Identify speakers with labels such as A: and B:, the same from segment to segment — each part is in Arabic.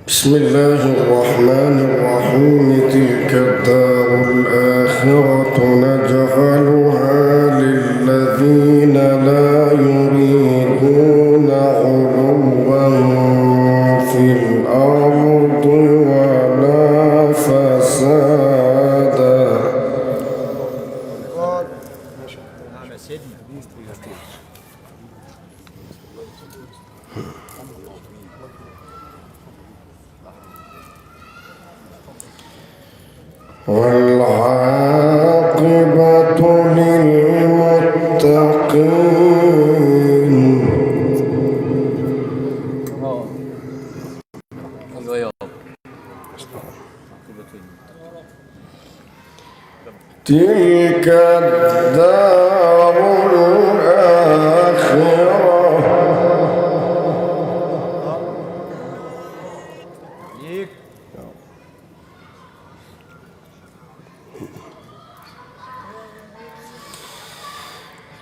A: بسم الله الرحمن الرحيم. تلك الدار الآخرة نجعلها للذين لا يريدون علوا في الأرض ولا فسادا. والعاقبة للمتقين. تلك الدار الآخرة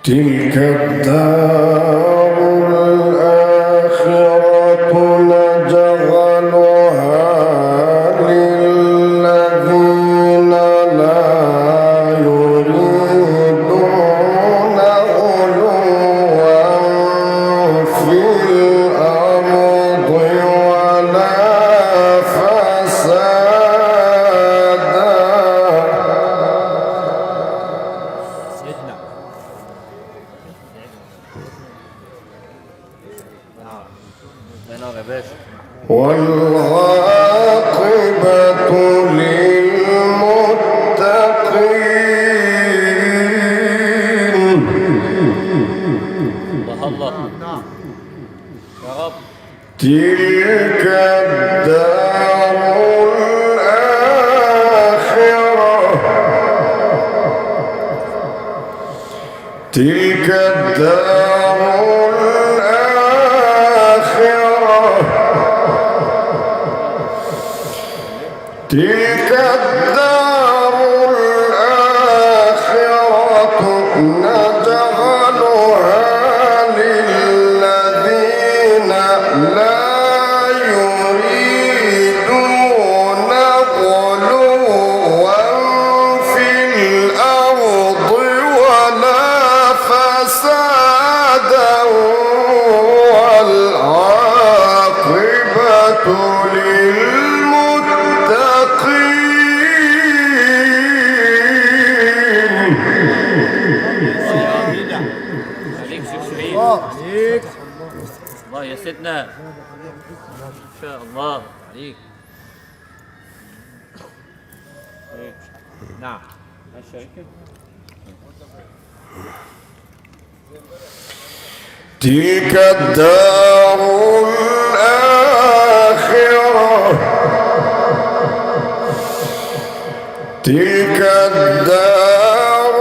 A: تلك الدار الآخرة نجعلها للذين لا يريدون علوا في الأرض ولا فسادا. والعاقبة للمتقين.
B: الله يا رب.
A: تلك الدار الآخرة تلك الدار الآخرة تلك الدار الآخرة نجعلها للذين لا يريدون علوا في الأرض ولا فسادا والعاقبة
B: الله يا سيدنا ان شاء الله عليك. نعم الشركة.
A: تلك الدار الآخرة تلك الدار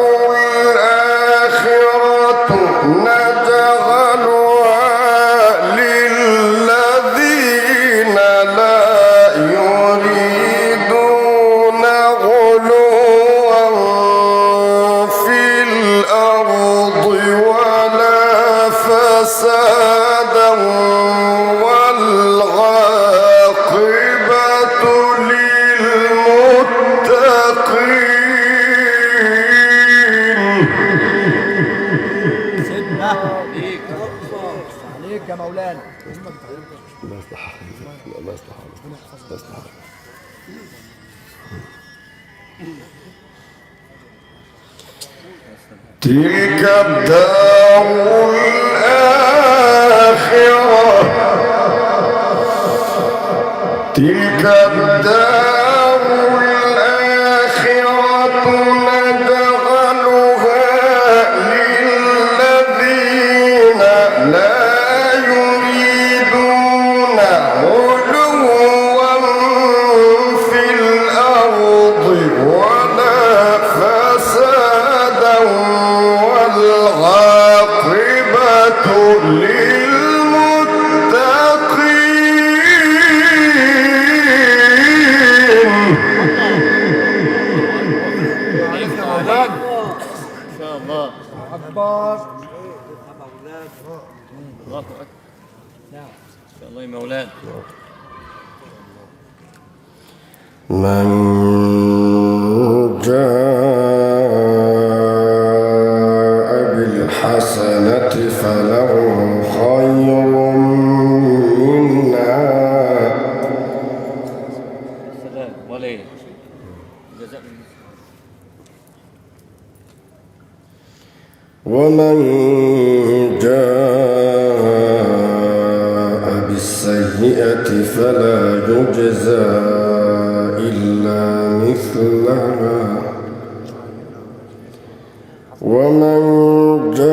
A: الآخرة نجعلها للذين لا يريدون علوا في الأرض ولا فسادا والعاقبة للمتقين.
B: سيدنا عليك يا مولانا.
A: الله يصلح الله يصلح الله يصلح. تلك الدار الآخرة تلك الدار الآخرة نجعلها للذين لا يريدون علوا في الأرض ولا فسادا والعاقبة
C: أكبر.
B: الله أكبر. نعم. إن شاء الله يا مولانا.
A: من جاء بالحسنة فله خير منها
B: السلام وليه جزاء
A: ومن جاء بالسيئة فلا يجزى إلا مثلها ومن جاء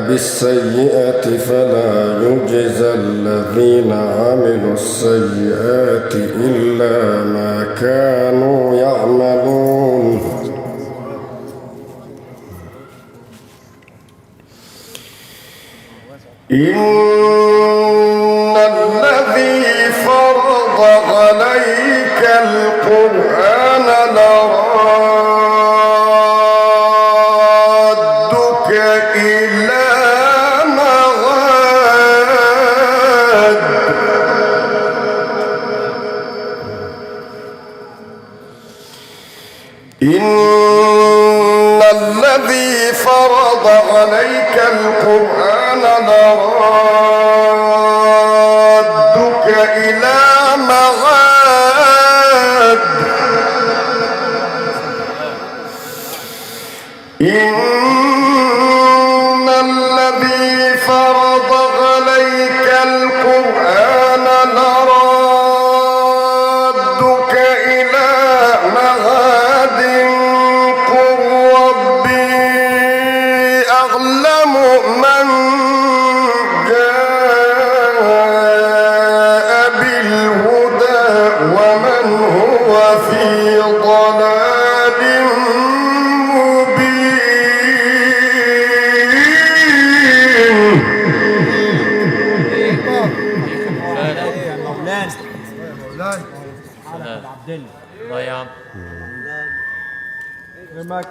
A: بالسيئة فلا يجزى الذين عملوا السيئات إلا ما كانوا يعملون إن الذي فرض عليك القرآن لرادك إلى معاد إن الذي فرض عليك القرآن لرادك إلى معاد إن الذي فرض عليك القرآن لرادك إلى معاد قل ربي أعلم من جاء بالهدى ومن هو في ضلال
B: الله يا عم.
C: يكرمك.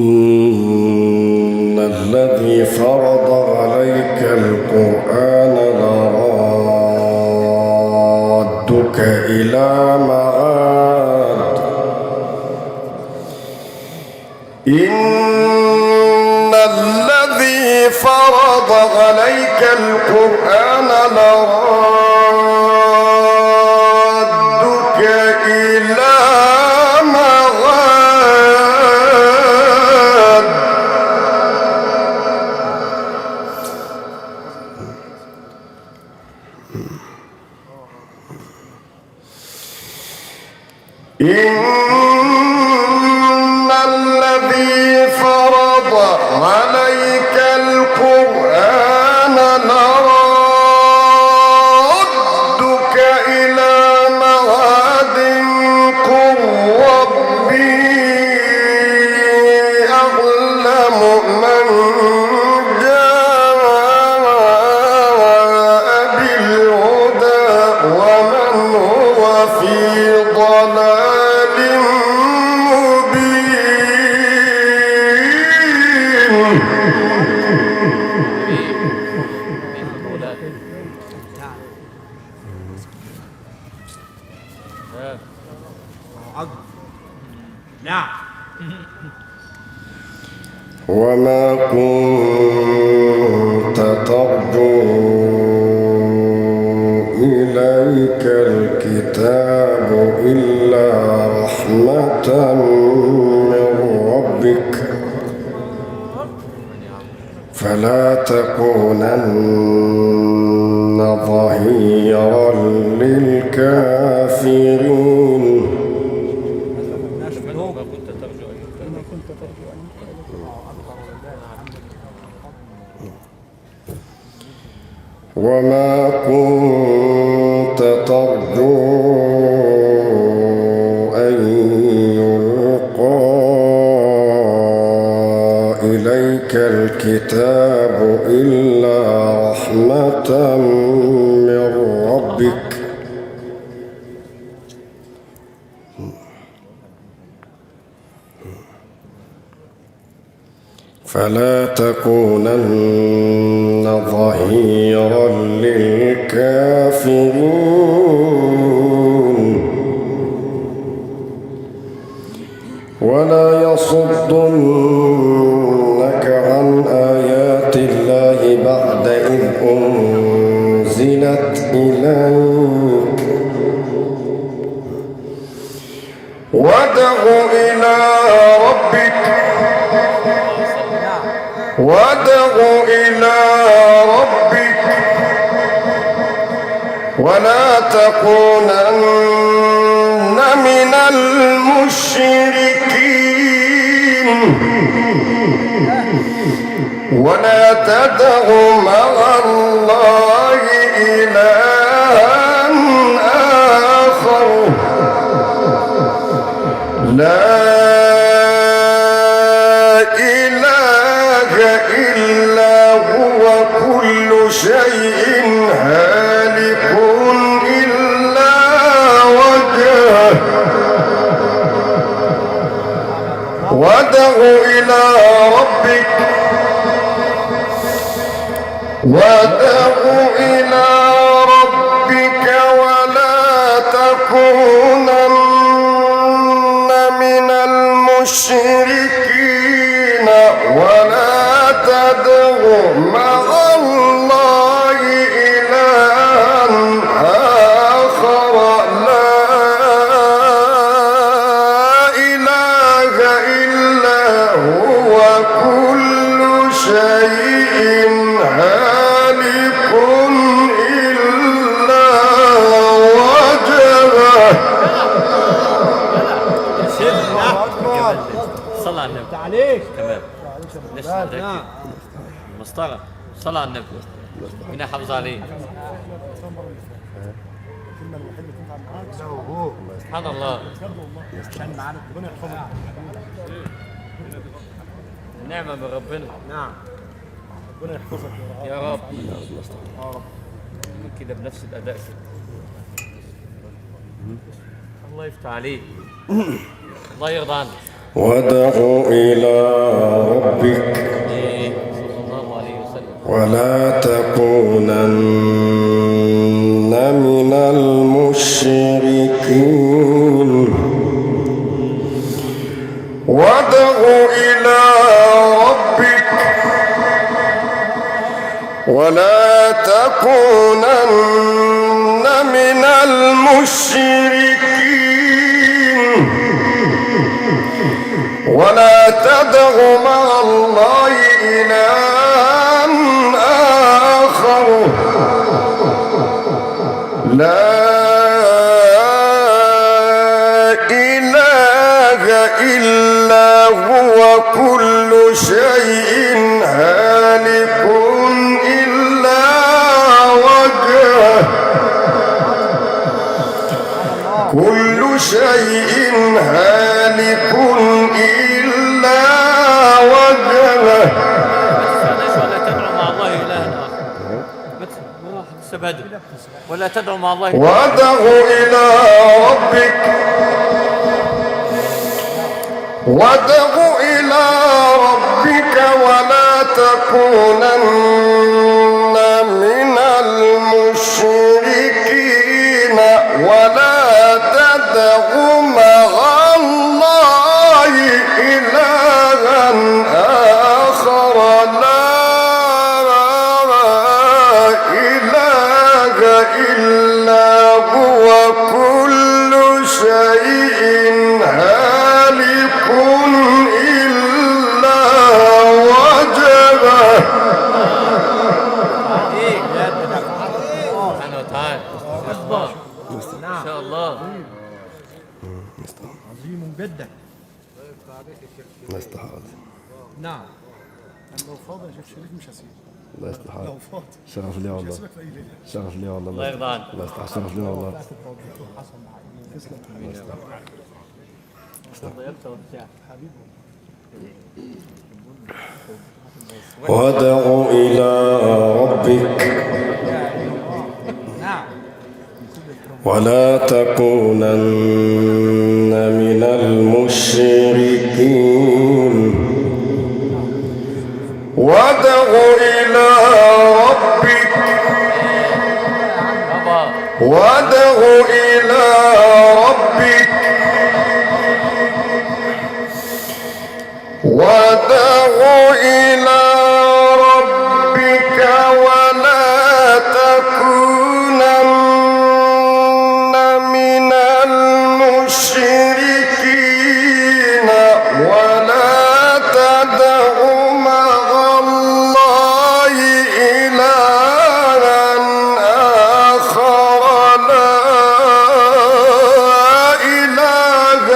A: إن الذي فرض عليك القرآن لرادك إلى معاد إن الذي فرض عليك القرآن لرادك إلى معاد إن الذي فرض عليك القرآن لرادك إلى معاد قل ربي أعلم من جاء بالهدى ومن هو في ضلال
B: نعم.
A: وما كنت ترجو إليك الكتاب إلا رحمة من ربك فلا تكونن ظهيرا للكافرين وما كنت ترجو أن يلقى
C: إليك الكتاب إلا رحمة من ربك فلا تكونن ظهيرا للكافرين ولا يصدنك عن آيات الله بعد إذ أنزلت إليك وادع إلى ربك ولا تكونن من المشركين ولا تدع مع الله إلها آخر لا إله إلا هو كل شيء هالك إلا وجهه وادع إلى ربك ولا تكونن من المشركين ولا تدع مع الله إلها آخر لا إله إلا هو كل شيء هالك إلا وجهه
B: صلى على النبي عليك تمام. ليش حضرتك مسطرة صلى على النبي مين حافظ عليه سبحان الله نعمة من ربنا. نعم ربنا يحفظك يا رب كده بنفس الأداء كده. الله يفتح عليك الله يرضى عنك.
C: وادع إلى ربك
B: صلى الله عليه وسلم
C: ولا تكونن من المشركين وادع إلى ربك ولا تكونن من المشركين ولا تدع مع الله إلها آخر لا إله إلا هو كل شيء هالك إلا وجهه كل شيء هالك إلا وجهه
B: ولا تدعو مع الله
C: وادع إلى ربك ولا تكونن من المشركين ولا تدع مع الله إلها آخر لا إله إلا هو كل شيء هالك إلا وجهه
B: سبحانه وتعالى ما شاء الله
D: عظيم جدا.
A: الله يصلح حالك.
D: نعم لو فاضي يا شيخ شريف مش هسيبه.
A: الله يصلح حالك.
D: لو فاضي
A: شرف لي والله.
D: هسيبك في اي ليله.
A: شرف لي والله.
B: الله يرضى عنك.
A: الله يصلح شرف لي والله.
D: تسلم
B: الله يكتب
D: حبيبي
C: وادع إلى ربك ولا تكونن من المشركين وادع إلى ربك وادع إلى ربك وادع إلى ربك ولا تكونن من المشركين ولا تدع مع الله إلها آخر لا إله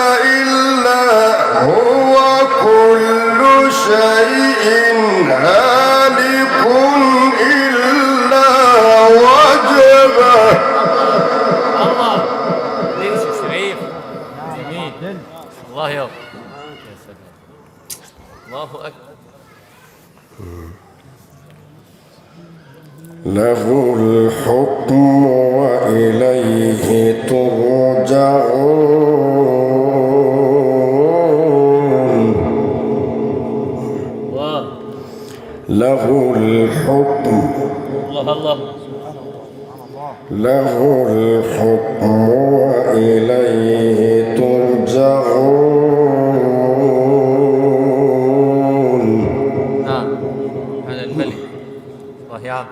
C: إلا هو كل شيء هالك إلا وجهه.
B: الله ليش شريف جميل الله يا سلام الله أكبر.
C: له الحكم وإليه ترجعون
B: الله
C: له الحكم
B: الله
C: له الحكم وإليه ترجعون.
B: نعم هذا الملك الله يا عم.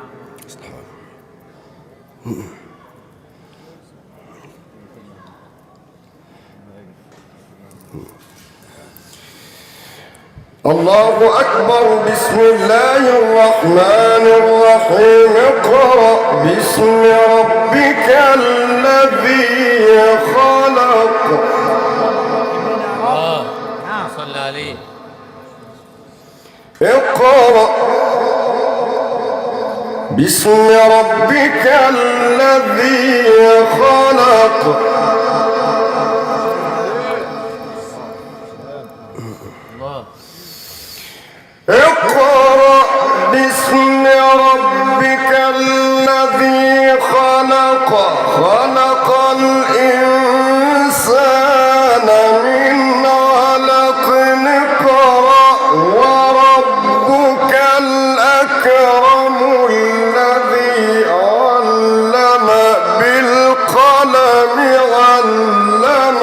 C: الله أكبر. بسم الله الرحمن الرحيم. اقرأ باسم ربك الذي خلق.
B: صلى عليه.
C: اقرأ باسم ربك الذي خلق. اقرأ باسم ربك الذي خلق. خلق الإنسان من علق. اقرأ وربك الأكرم الذي علم بالقلم علم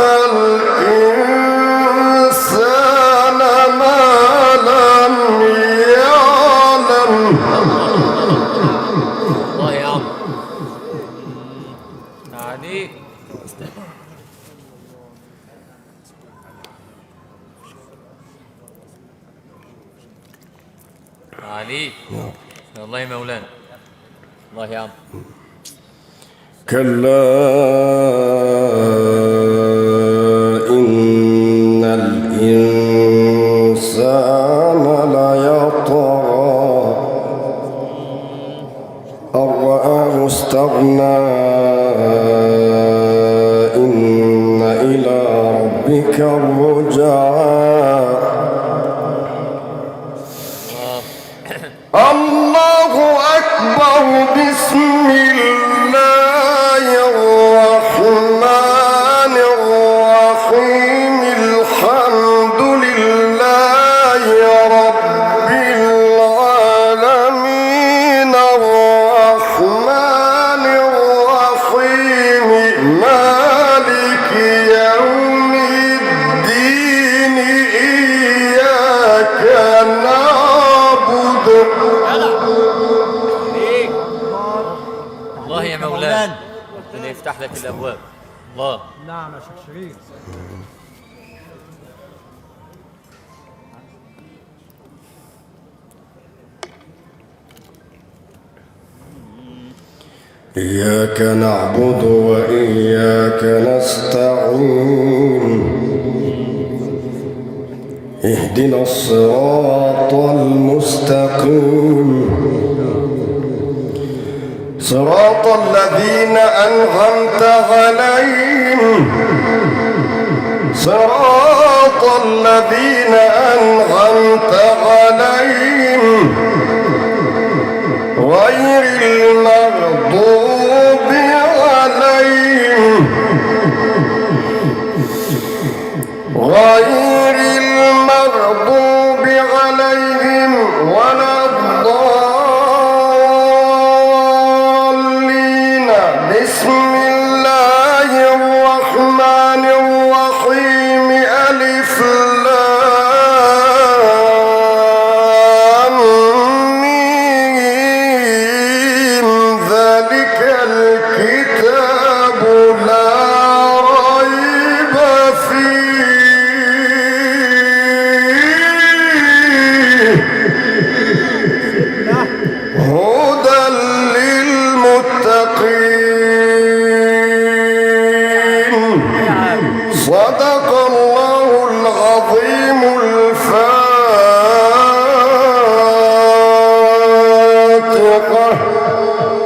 C: الإنسان ما لم يعلم.
B: الله يا عم عليك. عليك الله يا مولانا. الله يا عم.
C: كلا إن الإنسان ليطغى أن رآه استغنى. إن إلى ربك الرجعى. الله أكبر. بسم الله الرحمن الرحيم. الحمد لله رب العالمين. الرحمن الرحيم. مالك يوم الدين. إياك نعبد.
B: الله يا مولانا ربنا يفتح لك الابواب. الله
D: نعم يا شيخ شريف.
C: إياك نعبد وإياك نستعين. اهدنا الصراط المستقيم. صراط الذين أنعمت عليهم صراط الذين أنعمت عليهم غير المغضوب عليهم ولا